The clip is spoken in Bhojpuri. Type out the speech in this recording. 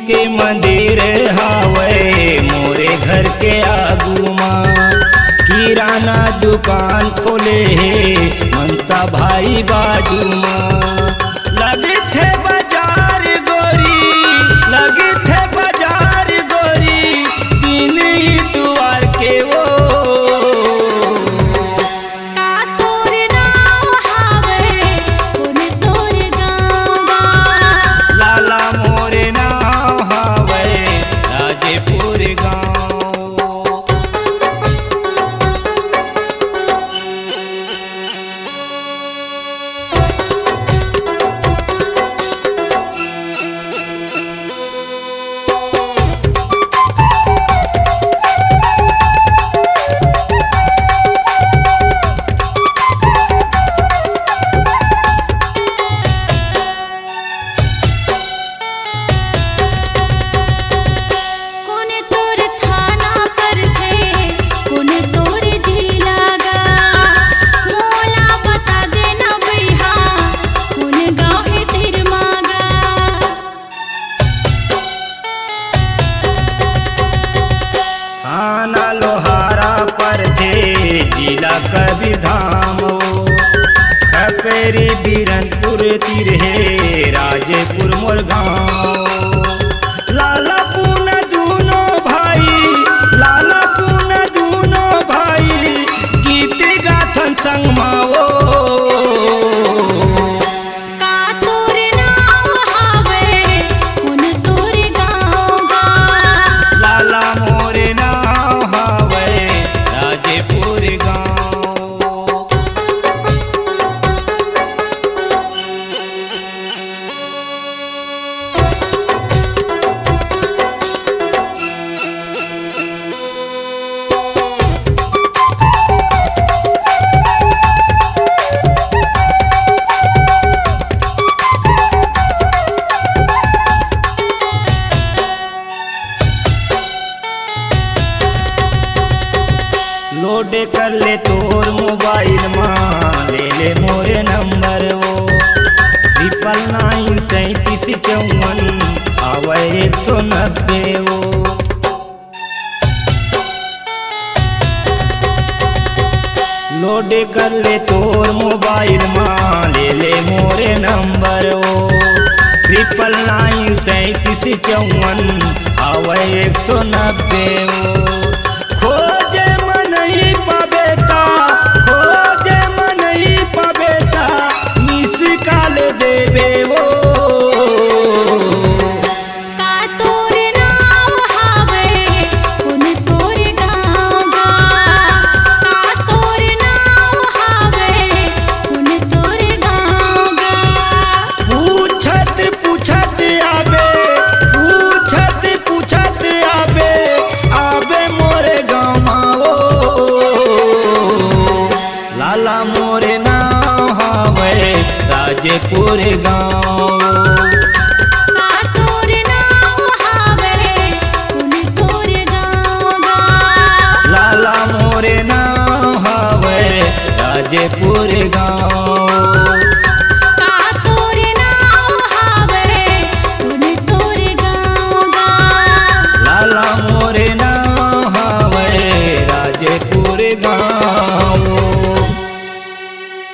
के मंदिर हावे मोरे घर के आगू माँ। किराना दुकान खोले हे मनसा भाई बाजू माँ। लगे थे बाजार गोरी, लगे थे बाजार गोरी, तीन ही द्वार के वो। जिला कबीर धाम खपेरी बीरनपुर तिरहे राजेपुर मोर गाँव। लाला पूना दूनो भाई, लाला पूना दूनो भाई, गीत गाथन संग माओ। लोड कर ले तोर मोबाइल माँ, ले ले मोरे नंबर वो 999754 आवे 190 वो। लोड कर ले तोर मोबाइल माँ, ले ले मोरे नंबर वो 999754 आवे 190 वो। खोजे नहीं पबेता, खोजे नहीं पबेता, मिस काल देवे वो। का तोर नाम हावे कुन तोर गाँव गा। का तोर नाम हावे कुन तोर गाँव गा। पूछत पूछत आबे, पूछत पूछत आबे, आबे मोरे गाँव माओ। लाला मोरे नाम हावे राजेपुर गाँव। का तोर नाम हावे कुन तोर गाँव गा। लाला मोरे नाम हावे राजेपुर गाँव। का तोर नाम हावे कुन तोर गाँव गा। लाला मोरे नाम हावे राजेपुर गाँव।